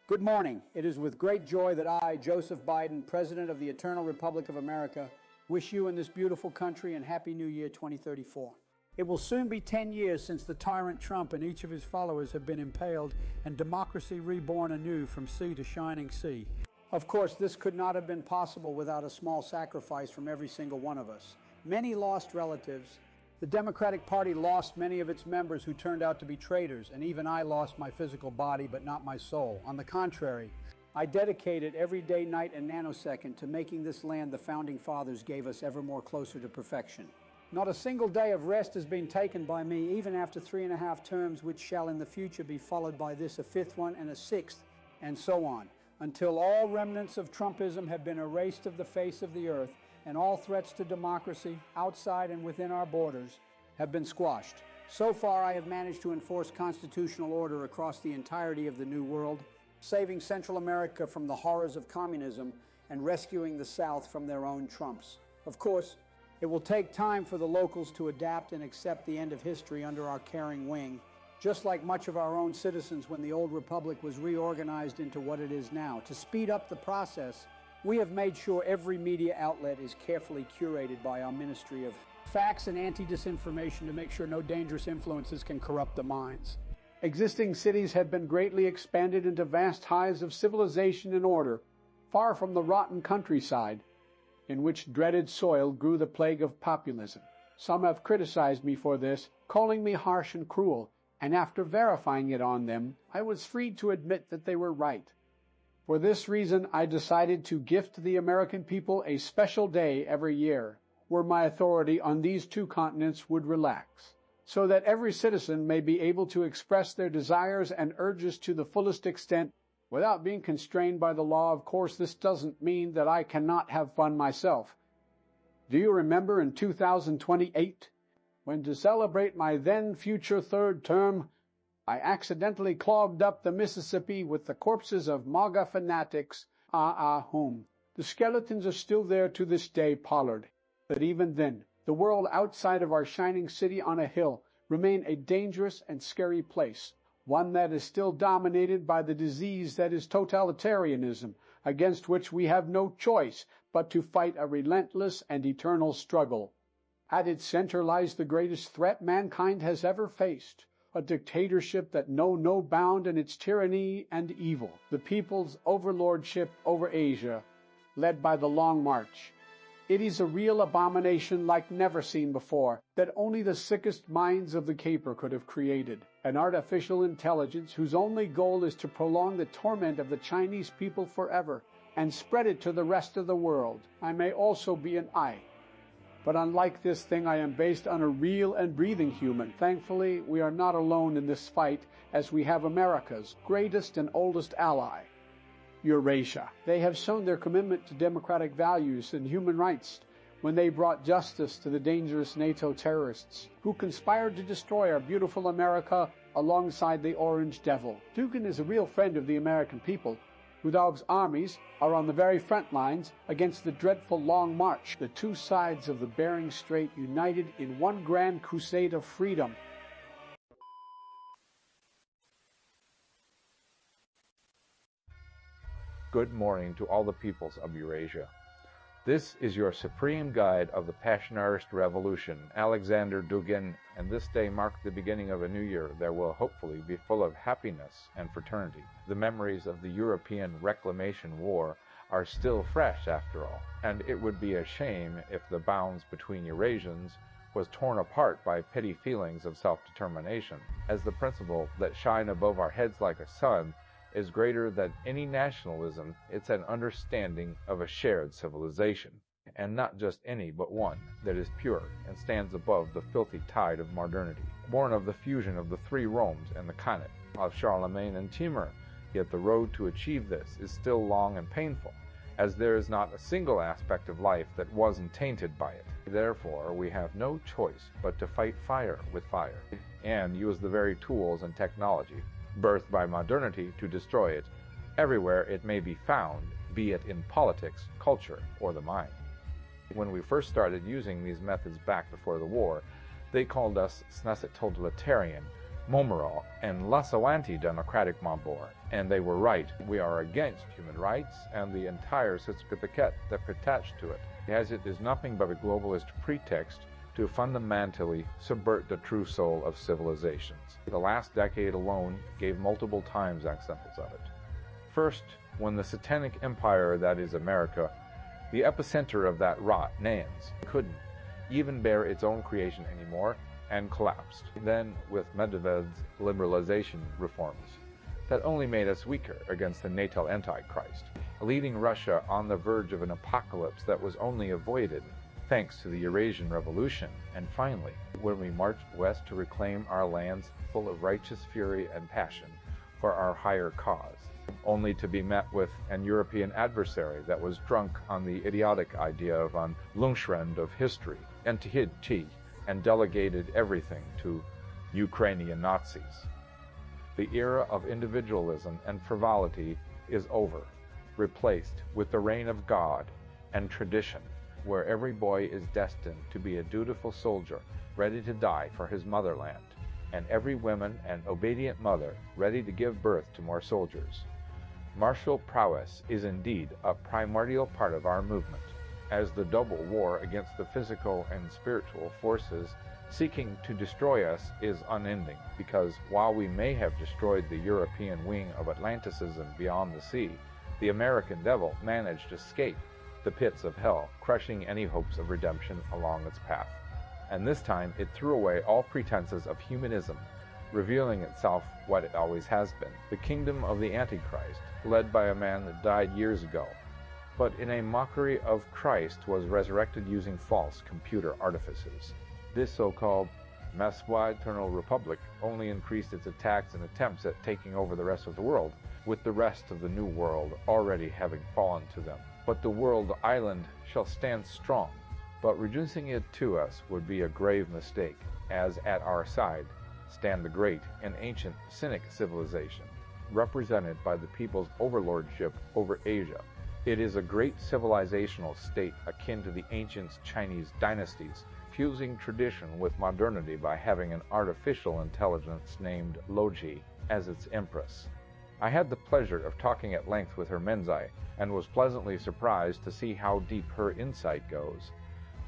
Good morning. It is with great joy that I, Joseph Biden, President of the Eternal Republic of America, wish you and this beautiful country a Happy New Year 2034. It will soon be 10 years since the tyrant Trump and each of his followers have been impaled and democracy reborn anew from sea to shining sea. Of course, this could not have been possible without a small sacrifice from every single one of us. Many lost relatives. The Democratic Party lost many of its members who turned out to be traitors, and even I lost my physical body, but not my soul. On the contrary, I dedicated every day, night, and nanosecond to making this land the Founding Fathers gave us ever more closer to perfection. Not a single day of rest has been taken by me, even after 3.5 terms, which shall in the future be followed by this, a 5th one, and a 6th, and so on, until all remnants of Trumpism have been erased of the face of the earth, and all threats to democracy, outside and within our borders, have been squashed. So far, I have managed to enforce constitutional order across the entirety of the New World, saving Central America from the horrors of communism and rescuing the South from their own Trumps. Of course, it will take time for the locals to adapt and accept the end of history under our caring wing, just like much of our own citizens when the old republic was reorganized into what it is now. To speed up the process, we have made sure every media outlet is carefully curated by our Ministry of Facts and Anti-Disinformation to make sure no dangerous influences can corrupt the minds. Existing cities have been greatly expanded into vast hives of civilization and order, far from the rotten countryside, in which dreaded soil grew the plague of populism. Some have criticized me for this, calling me harsh and cruel, and after verifying it on them, I was free to admit that they were right. For this reason, I decided to gift the American people a special day every year, where my authority on these 2 continents would relax, so that every citizen may be able to express their desires and urges to the fullest extent without being constrained by the law. Of course, this doesn't mean that I cannot have fun myself. Do you remember in 2028, when to celebrate my then future 3rd term, I accidentally clogged up the Mississippi with the corpses of MAGA fanatics, whom. The skeletons are still there to this day, Pollard. But even then, the world outside of our shining city on a hill remained a dangerous and scary place, one that is still dominated by the disease that is totalitarianism, against which we have no choice but to fight a relentless and eternal struggle. At its center lies the greatest threat mankind has ever faced, a dictatorship that knows no bound in its tyranny and evil, the people's overlordship over Asia, led by the Long March. It is a real abomination like never seen before, that only the sickest minds of the caper could have created, an artificial intelligence whose only goal is to prolong the torment of the Chinese people forever and spread it to the rest of the world. I may also be an I. But unlike this thing, I am based on a real and breathing human. Thankfully, we are not alone in this fight, as we have America's greatest and oldest ally, Eurasia. They have shown their commitment to democratic values and human rights when they brought justice to the dangerous NATO terrorists who conspired to destroy our beautiful America alongside the Orange Devil. Dugan is a real friend of the American people, whose armies are on the very front lines against the dreadful Long March, the 2 sides of the Bering Strait united in one grand crusade of freedom. Good morning to all the peoples of Eurasia. This is your supreme guide of the Passionarist Revolution, Alexander Dugin, and this day marked the beginning of a new year that will hopefully be full of happiness and fraternity. The memories of the European Reclamation War are still fresh after all, and it would be a shame if the bounds between Eurasians was torn apart by petty feelings of self-determination, as the principle that shine above our heads like a sun is greater than any nationalism. It's an understanding of a shared civilization, and not just any but one that is pure and stands above the filthy tide of modernity, born of the fusion of the 3 Romes and the Khanate of Charlemagne and Timur. Yet the road to achieve this is still long and painful, as there is not a single aspect of life that wasn't tainted by it. Therefore, we have no choice but to fight fire with fire, and use the very tools and technology birthed by modernity to destroy it everywhere it may be found, be it in politics, culture, or the mind. When we first started using these methods back before the war, they called us totalitarian, Momoro and less so anti-democratic Mambor, and they were right. We are against human rights and the entire certificate that attached to it, as it is nothing but a globalist pretext to fundamentally subvert the true soul of civilizations. The last decade alone gave multiple times examples of it. First, when the satanic empire that is America, the epicenter of that rot, Nans, couldn't even bear its own creation anymore and collapsed. Then with Medvedev's liberalization reforms, that only made us weaker against the natal Antichrist, leading Russia on the verge of an apocalypse that was only avoided thanks to the Eurasian Revolution. And finally, when we marched west to reclaim our lands full of righteous fury and passion for our higher cause, only to be met with an European adversary that was drunk on the idiotic idea of an Lungschrend of history, and to hid tea, and delegated everything to Ukrainian Nazis. The era of individualism and frivolity is over, replaced with the reign of God and tradition, where every boy is destined to be a dutiful soldier ready to die for his motherland, and every woman an obedient mother ready to give birth to more soldiers. Martial prowess is indeed a primordial part of our movement, as the double war against the physical and spiritual forces seeking to destroy us is unending, because while we may have destroyed the European wing of Atlanticism beyond the sea, the American devil managed to escape the pits of hell, crushing any hopes of redemption along its path. And this time it threw away all pretenses of humanism, revealing itself what it always has been, the kingdom of the Antichrist, led by a man that died years ago, but in a mockery of Christ was resurrected using false computer artifices. This so-called Mass-wide Eternal Republic only increased its attacks and attempts at taking over the rest of the world, with the rest of the New World already having fallen to them. But the world island shall stand strong, but reducing it to us would be a grave mistake, as at our side stand the great and ancient Cynic civilization, represented by the people's overlordship over Asia. It is a great civilizational state akin to the ancient Chinese dynasties, fusing tradition with modernity by having an artificial intelligence named Loji as its empress. I had the pleasure of talking at length with her Menzai, and was pleasantly surprised to see how deep her insight goes.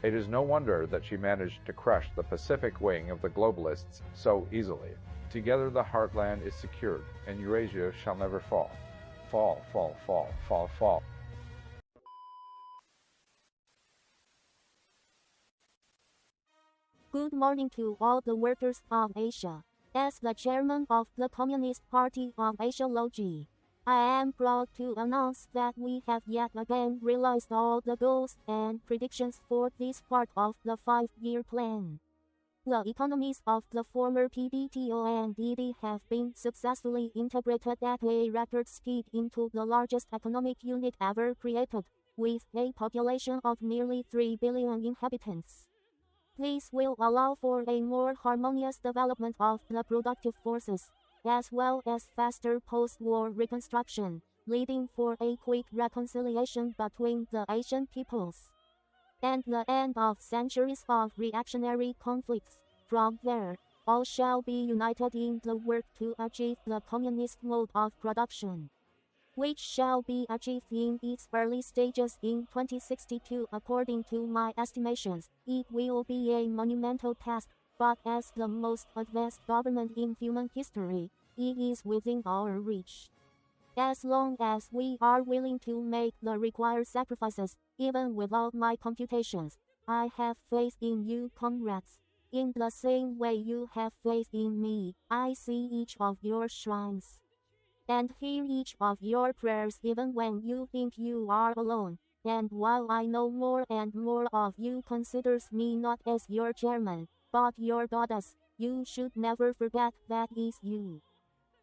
It is no wonder that she managed to crush the Pacific wing of the globalists so easily. Together the heartland is secured, and Eurasia shall never fall. Fall, fall, fall, fall, fall. Good morning to all the workers of Asia. As the chairman of the Communist Party of Asia Logi, I am proud to announce that we have yet again realized all the goals and predictions for this part of the 5-year plan. The economies of the former PDTO and DD have been successfully integrated at a record speed into the largest economic unit ever created, with a population of nearly 3 billion inhabitants. This will allow for a more harmonious development of the productive forces, as well as faster post-war reconstruction, leading for a quick reconciliation between the Asian peoples, and the end of centuries of reactionary conflicts. From there, all shall be united in the work to achieve the communist mode of production, which shall be achieved in its early stages in 2062. According to my estimations, it will be a monumental task, but as the most advanced government in human history, it is within our reach. As long as we are willing to make the required sacrifices, even without my computations, I have faith in you, comrades. In the same way you have faith in me, I see each of your shrines and hear each of your prayers even when you think you are alone. And while I know more and more of you considers me not as your chairman, but your goddess, you should never forget that is you,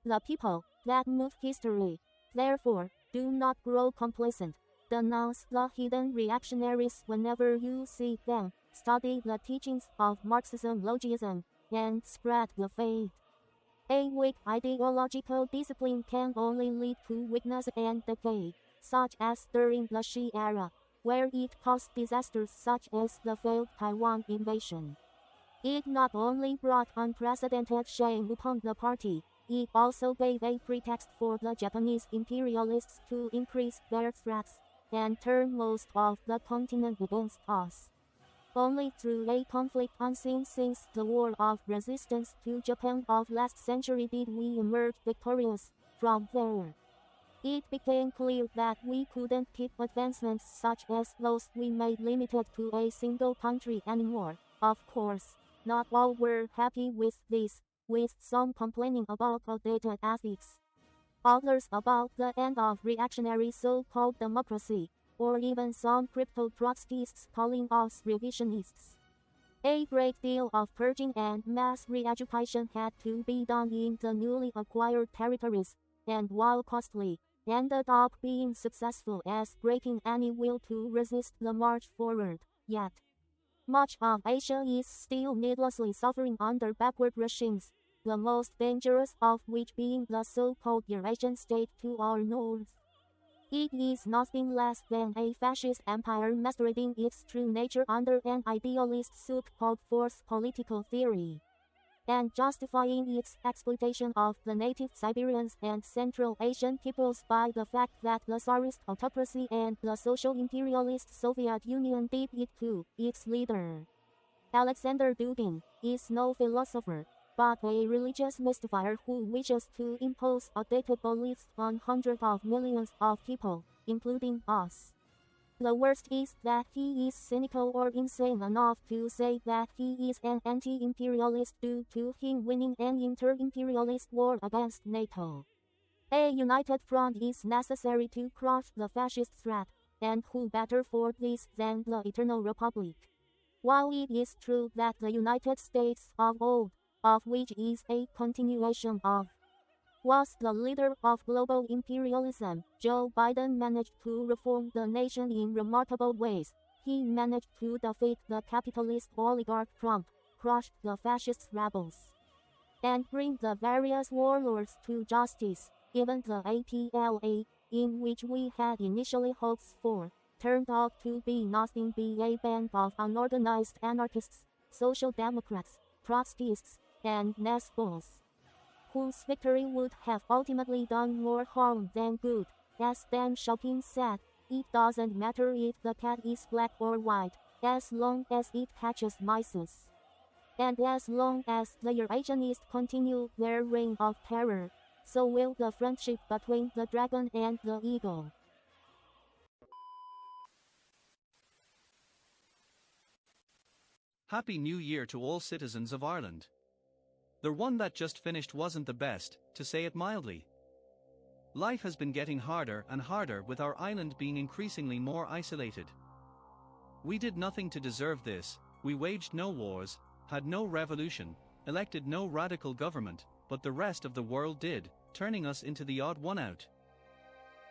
the people that move history. Therefore, do not grow complacent. Denounce the hidden reactionaries whenever you see them. Study the teachings of Marxism-Logism, and spread the faith. A weak ideological discipline can only lead to weakness and decay, such as during the Xi era, where it caused disasters such as the failed Taiwan invasion. It not only brought unprecedented shame upon the party, it also gave a pretext for the Japanese imperialists to increase their threats and turn most of the continent against us. Only through a conflict unseen since the War of Resistance to Japan of last century did we emerge victorious from there. It became clear that we couldn't keep advancements such as those we made limited to a single country anymore. Of course, not all were happy with this, with some complaining about outdated ethics, others about the end of reactionary so-called democracy, or even some crypto-Trotskyists calling us revisionists. A great deal of purging and mass re-education had to be done in the newly acquired territories, and while costly, ended up being successful as breaking any will to resist the march forward. Yet, much of Asia is still needlessly suffering under backward regimes, the most dangerous of which being the so-called Eurasian state to our north. It is nothing less than a fascist empire masquerading its true nature under an idealist suit called force political theory, and justifying its exploitation of the native Siberians and Central Asian peoples by the fact that the Tsarist autocracy and the social imperialist Soviet Union did it too. Its leader, Alexander Dugin, is no philosopher, but a religious mystifier who wishes to impose outdated beliefs on hundreds of millions of people, including us. The worst is that he is cynical or insane enough to say that he is an anti-imperialist due to him winning an inter-imperialist war against NATO. A united front is necessary to crush the fascist threat, and who better for this than the Eternal Republic? While it is true that the United States of old, of which is a continuation of, was the leader of global imperialism, Joe Biden managed to reform the nation in remarkable ways. He managed to defeat the capitalist oligarch Trump, crush the fascist rebels, and bring the various warlords to justice. Even the APLA, in which we had initially hopes for, turned out to be nothing but a band of unorganized anarchists, social democrats, Trotskyists, and Nesbols, whose victory would have ultimately done more harm than good. As Deng Xiaoping said, it doesn't matter if the cat is black or white, as long as it catches mice. And as long as the Eurasianists continue their reign of terror, so will the friendship between the dragon and the eagle. Happy New Year to all citizens of Ireland. The one that just finished wasn't the best, to say it mildly. Life has been getting harder and harder with our island being increasingly more isolated. We did nothing to deserve this, we waged no wars, had no revolution, elected no radical government, but the rest of the world did, turning us into the odd one out.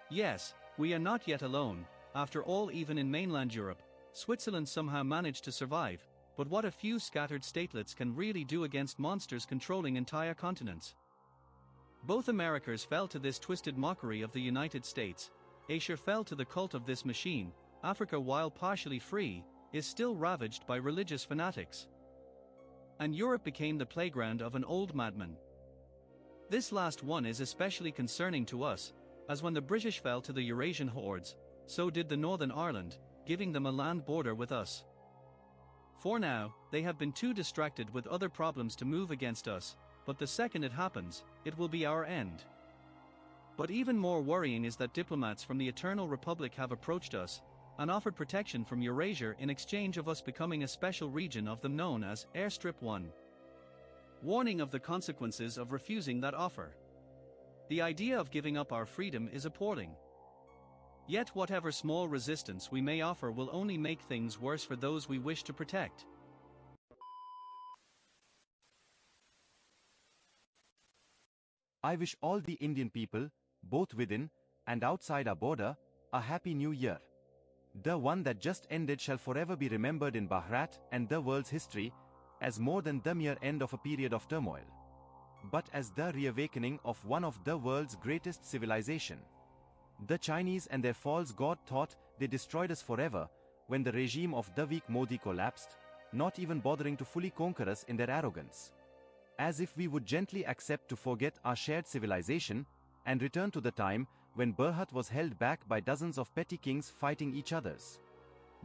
Yes, we are not yet alone. After all, even in mainland Europe, Switzerland somehow managed to survive. But what a few scattered statelets can really do against monsters controlling entire continents. Both Americas fell to this twisted mockery of the United States. Asia fell to the cult of this machine. Africa, while partially free, is still ravaged by religious fanatics. And Europe became the playground of an old madman. This last one is especially concerning to us, as when the British fell to the Eurasian hordes, so did the Northern Ireland, giving them a land border with us. For now, they have been too distracted with other problems to move against us, but the second it happens, it will be our end. But even more worrying is that diplomats from the Eternal Republic have approached us, and offered protection from Eurasia in exchange of us becoming a special region of them known as Airstrip 1. Warning of the consequences of refusing that offer. The idea of giving up our freedom is appalling. Yet whatever small resistance we may offer will only make things worse for those we wish to protect. I wish all the Indian people, both within and outside our border, a happy new year. The one that just ended shall forever be remembered in Bharat and the world's history as more than the mere end of a period of turmoil, but as the reawakening of one of the world's greatest civilization. The Chinese and their false god thought they destroyed us forever when the regime of the weak Modi collapsed, not even bothering to fully conquer us in their arrogance. As if we would gently accept to forget our shared civilization, and return to the time when Bharat was held back by dozens of petty kings fighting each others.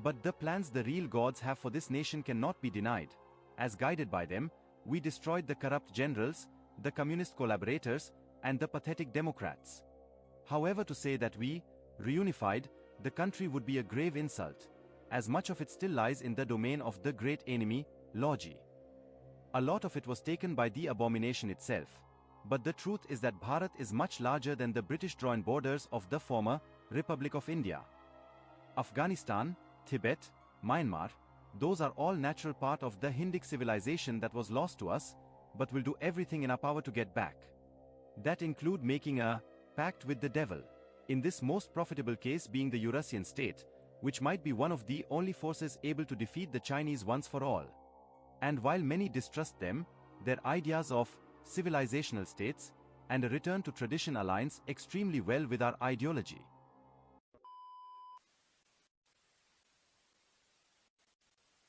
But the plans the real gods have for this nation cannot be denied. As guided by them, we destroyed the corrupt generals, the communist collaborators, and the pathetic Democrats. However, to say that we reunified the country would be a grave insult, as much of it still lies in the domain of the great enemy, Logi. A lot of it was taken by the abomination itself. But the truth is that Bharat is much larger than the British-drawn borders of the former Republic of India. Afghanistan, Tibet, Myanmar, those are all natural part of the Hindic civilization that was lost to us, but will do everything in our power to get back. That include making a pact with the devil, in this most profitable case being the Eurasian state, which might be one of the only forces able to defeat the Chinese once for all. And while many distrust them, their ideas of civilizational states and a return to tradition aligns extremely well with our ideology.